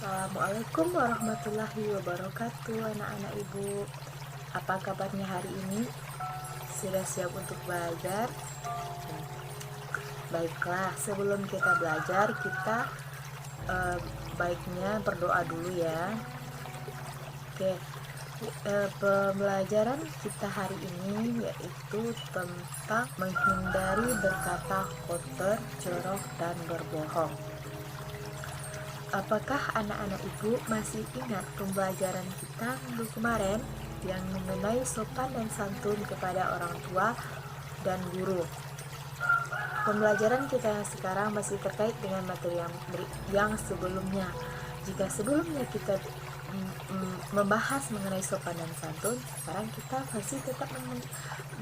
Assalamualaikum warahmatullahi wabarakatuh, anak-anak ibu. Apa kabarnya hari ini? Sudah siap untuk belajar? Baiklah, sebelum kita belajar, kita baiknya berdoa dulu ya. Oke, pembelajaran kita hari ini yaitu tentang menghindari berkata kotor, jorok, dan berbohong. Apakah anak-anak ibu masih ingat pembelajaran kita minggu kemarin yang mengenai sopan dan santun kepada orang tua dan guru? Pembelajaran kita sekarang masih terkait dengan materi yang sebelumnya. Jika sebelumnya kita membahas mengenai sopan dan santun, sekarang kita masih tetap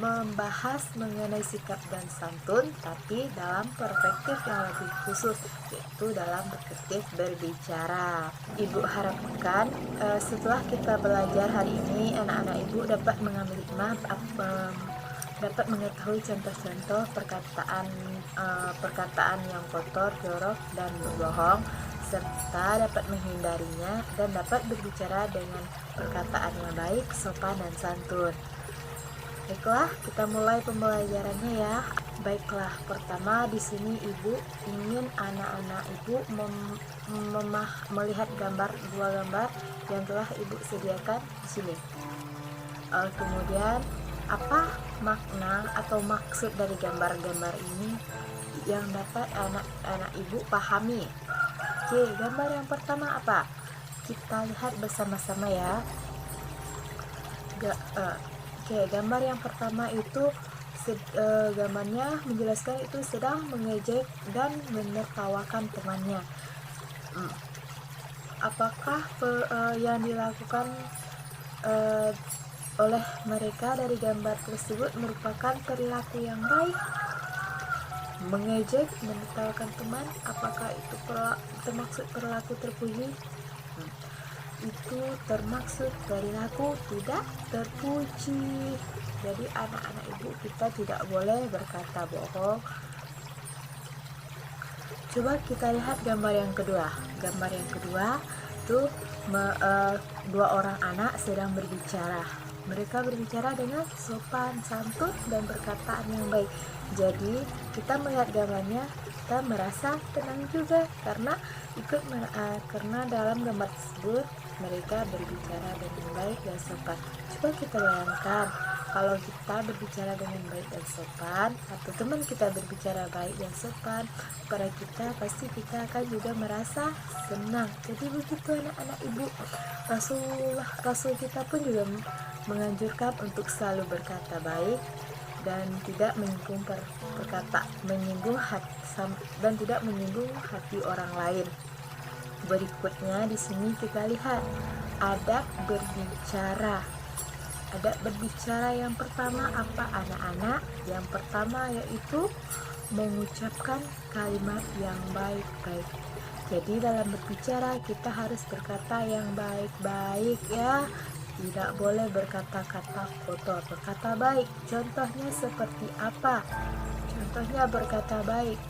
membahas mengenai sikap dan santun, tapi dalam perspektif yang lebih khusus, yaitu dalam perspektif berbicara. Ibu harapkan setelah kita belajar hari ini, anak-anak ibu dapat mengambil hikmah, dapat mengetahui contoh-contoh perkataan yang kotor, jorok, dan berbohong, serta dapat menghindarinya dan dapat berbicara dengan perkataan yang baik, sopan, dan santun. Baiklah, kita mulai pembelajarannya ya. Baiklah, pertama di sini ibu ingin anak-anak ibu melihat dua gambar yang telah ibu sediakan di sini. Kemudian apa makna atau maksud dari gambar-gambar ini yang dapat anak-anak ibu pahami? Oke, gambar yang pertama apa? Kita lihat bersama-sama ya. Oke, gambar yang pertama itu gambarnya menjelaskan itu sedang mengejek dan menertawakan temannya. Apakah yang dilakukan oleh mereka dari gambar tersebut merupakan perilaku yang baik? Mengejek, menertawakan teman, apakah itu termaksud perilaku terpuji? Itu termaksud perilaku tidak terpuji. Jadi anak-anak ibu, kita tidak boleh berkata bohong. Coba kita lihat gambar yang kedua. Gambar yang kedua itu dua orang anak sedang berbicara. Mereka berbicara dengan sopan, santun, dan perkataan yang baik. Jadi kita melihat gambarnya, kita merasa tenang juga karena karena dalam gambar tersebut mereka berbicara dengan baik dan sopan. Coba kita bayangkan kalau kita berbicara dengan baik dan sopan, atau teman kita berbicara baik dan sopan pada kita, pasti kita akan juga merasa senang. Jadi begitu anak-anak ibu. Rasul kita pun juga menganjurkan untuk selalu berkata baik dan tidak menyinggung hati orang lain. Berikutnya di sini kita lihat adab berbicara. Adab berbicara yang pertama apa anak-anak? Yang pertama yaitu mengucapkan kalimat yang baik-baik. Jadi dalam berbicara kita harus berkata yang baik-baik ya. Tidak boleh berkata-kata kotor, berkata baik. Contohnya seperti apa? Contohnya berkata baik.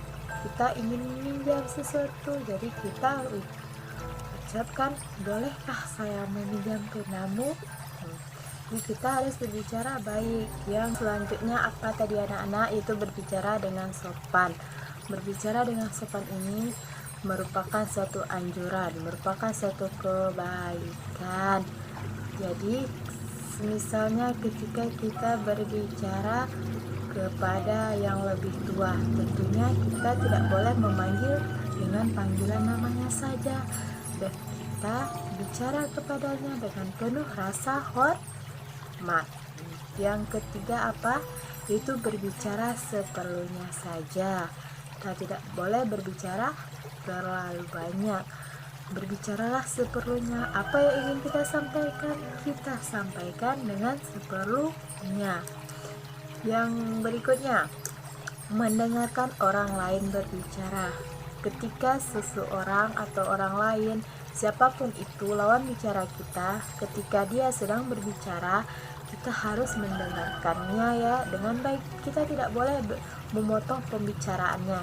Kita ingin meminjam sesuatu, jadi kita ucapkan, bolehkah saya meminjam penamu? Jadi kita harus berbicara baik. Yang selanjutnya apa tadi anak-anak? Itu berbicara dengan sopan. Berbicara dengan sopan ini merupakan suatu anjuran, merupakan suatu kebaikan. Jadi misalnya ketika kita berbicara kepada yang lebih tua, tentunya kita tidak boleh memanggil dengan panggilan namanya saja, dan kita bicara kepadanya dengan penuh rasa hormat. Yang ketiga apa? Itu berbicara seperlunya saja. Kita tidak boleh berbicara terlalu banyak. Berbicaralah seperlunya. Apa yang ingin kita sampaikan dengan seperlunya. Yang berikutnya, mendengarkan orang lain berbicara. Ketika seseorang atau orang lain, siapapun itu lawan bicara kita, ketika dia sedang berbicara, kita harus mendengarkannya ya dengan baik. Kita tidak boleh memotong pembicaraannya.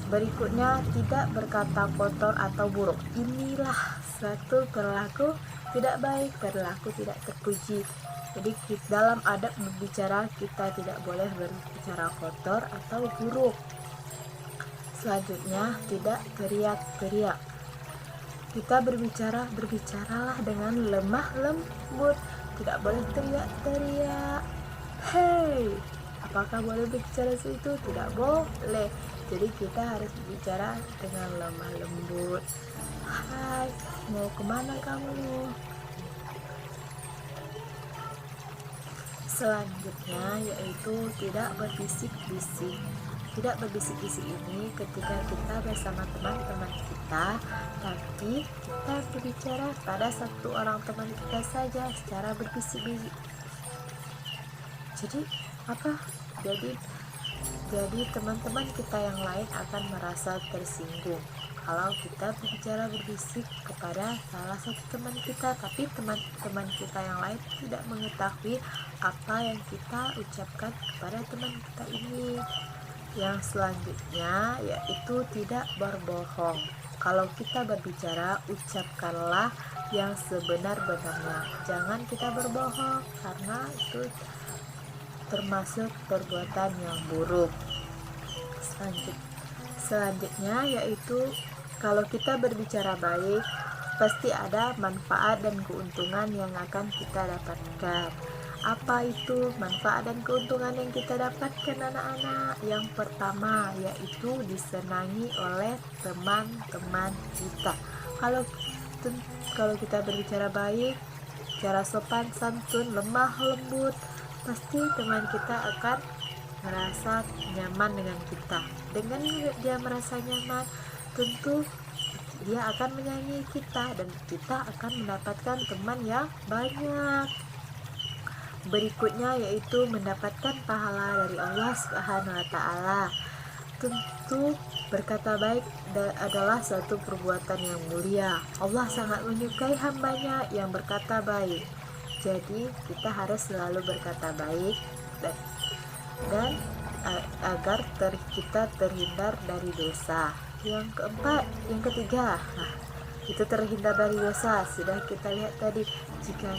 Berikutnya, tidak berkata kotor atau buruk. Inilah suatu perilaku tidak baik, perilaku tidak terpuji. Jadi dalam adab berbicara kita tidak boleh berbicara kotor atau buruk. Selanjutnya, tidak teriak-teriak. Kita berbicaralah dengan lemah lembut, tidak boleh teriak-teriak. Hei, apakah boleh berbicara itu? Tidak boleh. Jadi kita harus berbicara dengan lemah lembut. Hai, mau kemana kamu? Selanjutnya yaitu tidak berbisik-bisik. Tidak berbisik-bisik ini ketika kita bersama teman-teman kita, tapi kita berbicara pada satu orang teman kita saja secara berbisik-bisik. Jadi apa? Jadi teman-teman kita yang lain akan merasa tersinggung kalau kita berbicara berbisik kepada salah satu teman kita, tapi teman-teman kita yang lain tidak mengetahui apa yang kita ucapkan kepada teman kita ini. Yang selanjutnya yaitu tidak berbohong. Kalau kita berbicara, ucapkanlah yang sebenar-benarnya. Jangan kita berbohong, karena itu termasuk perbuatan yang buruk. Selanjutnya yaitu kalau kita berbicara baik, pasti ada manfaat dan keuntungan yang akan kita dapatkan. Apa itu manfaat dan keuntungan yang kita dapatkan, anak-anak? Yang pertama yaitu disenangi oleh teman-teman kita. Kalau kita berbicara baik, cara sopan santun, lemah lembut, pasti teman kita akan merasa nyaman dengan kita. Dengan dia merasa nyaman, tentu dia akan menyayangi kita dan kita akan mendapatkan teman yang banyak. Berikutnya yaitu mendapatkan pahala dari Allah Subhanahu wa Ta'ala. Tentu berkata baik adalah suatu perbuatan yang mulia. Allah sangat menyukai hambanya yang berkata baik. Jadi kita harus selalu berkata baik dan agar kita terhindar dari dosa. Yang ketiga, itu terhindar dari dosa. Sudah kita lihat tadi, jika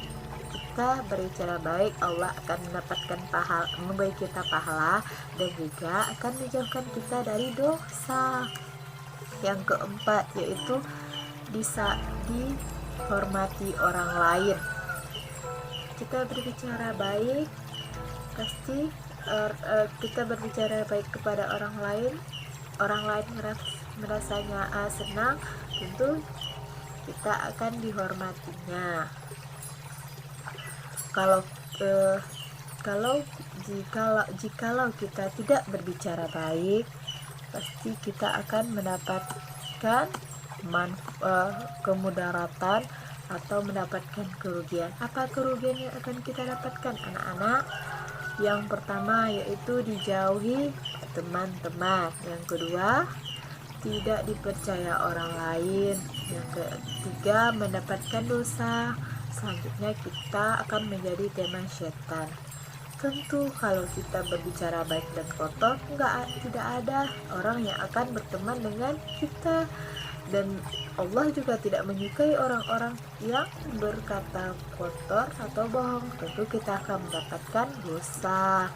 kita berbicara baik, Allah akan mendapatkan pahala, memberi kita pahala, dan juga akan menjauhkan kita dari dosa. Yang keempat yaitu bisa dihormati orang lain. Kita berbicara baik, pasti kita berbicara baik kepada orang lain merasanya senang, tentu kita akan dihormatinya. Jikalau kita tidak berbicara baik, pasti kita akan mendapatkan kemudaratan atau mendapatkan kerugian. Apa kerugian yang akan kita dapatkan, anak-anak? Yang pertama yaitu dijauhi teman-teman. Yang kedua, tidak dipercaya orang lain. Yang ketiga, mendapatkan dosa. Selanjutnya kita akan menjadi teman setan. Tentu kalau kita berbicara baik dan kotor, tidak ada orang yang akan berteman dengan kita. Dan Allah juga tidak menyukai orang-orang yang berkata kotor atau bohong. Tentu kita akan mendapatkan dosa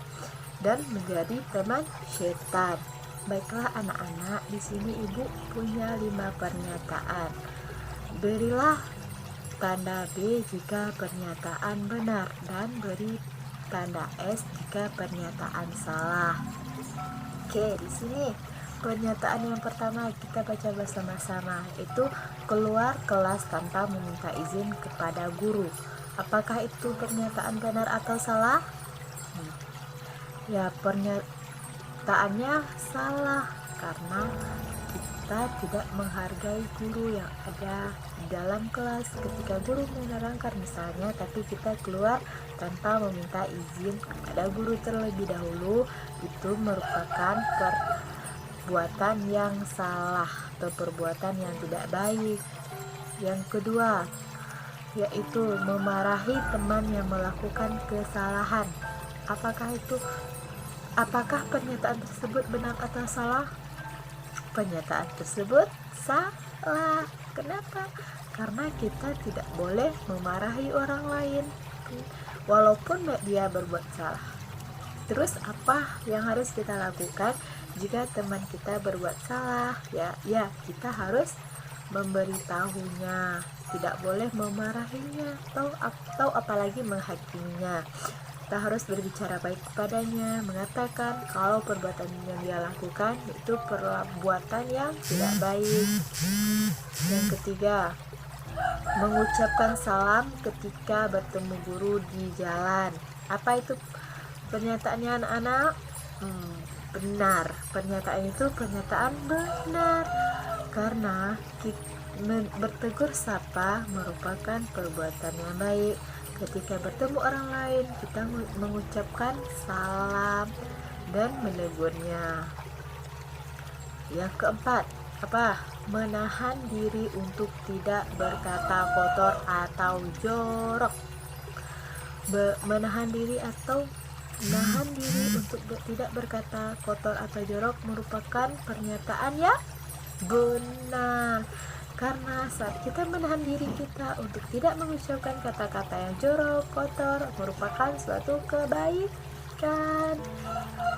dan menjadi teman setan. Baiklah anak-anak, di sini ibu punya 5 pernyataan. Berilah tanda B jika pernyataan benar dan beri tanda S jika pernyataan salah. Oke, di sini pernyataan yang pertama kita baca bersama-sama, itu keluar kelas tanpa meminta izin kepada guru. Apakah itu pernyataan benar atau salah? Ya, pernyataannya salah karena kita tidak menghargai guru yang ada di dalam kelas. Ketika guru menerangkan misalnya, tapi kita keluar tanpa meminta izin kepada guru terlebih dahulu, itu merupakan perbuatan yang salah atau perbuatan yang tidak baik. Yang kedua yaitu memarahi teman yang melakukan kesalahan. Apakah pernyataan tersebut benar atau salah? pernyataan tersebut salah. Kenapa? Karena kita tidak boleh memarahi orang lain walaupun dia berbuat salah. Terus apa yang harus kita lakukan jika teman kita berbuat salah? Ya, kita harus memberitahunya, tidak boleh memarahinya atau apalagi menghakiminya. Kita harus berbicara baik kepadanya, mengatakan kalau perbuatan yang dia lakukan itu perbuatan yang tidak baik. Yang ketiga, mengucapkan salam ketika bertemu guru di jalan. Apa itu pernyataannya anak-anak? Benar, pernyataan itu pernyataan benar, karena bertegur sapa merupakan perbuatan yang baik. Ketika bertemu orang lain, kita mengucapkan salam dan menegurnya. Yang keempat, apa? Menahan diri untuk tidak berkata kotor atau jorok. Menahan diri untuk tidak berkata kotor atau jorok merupakan pernyataan yang benar. Karena saat kita menahan diri kita untuk tidak mengucapkan kata-kata yang jorok, kotor, merupakan suatu kebaikan.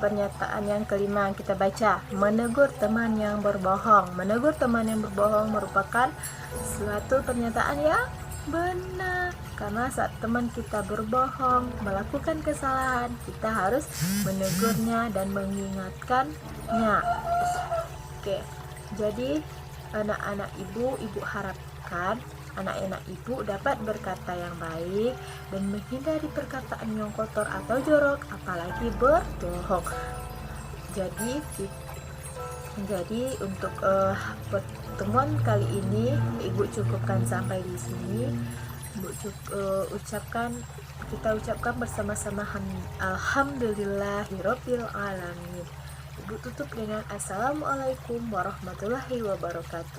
Pernyataan yang kelima kita baca, menegur teman yang berbohong. Menegur teman yang berbohong merupakan suatu pernyataan yang benar. Karena saat teman kita berbohong, melakukan kesalahan, kita harus menegurnya dan mengingatkannya. Oke, jadi anak-anak ibu harapkan anak-anak ibu dapat berkata yang baik dan menghindari perkataan yang kotor atau jorok, apalagi berbohong. Jadi untuk pertemuan kali ini ibu cukupkan sampai di sini. Kita ucapkan bersama-sama alhamdulillahirabbil alamin. Ibu tutup dengan assalamualaikum warahmatullahi wabarakatuh.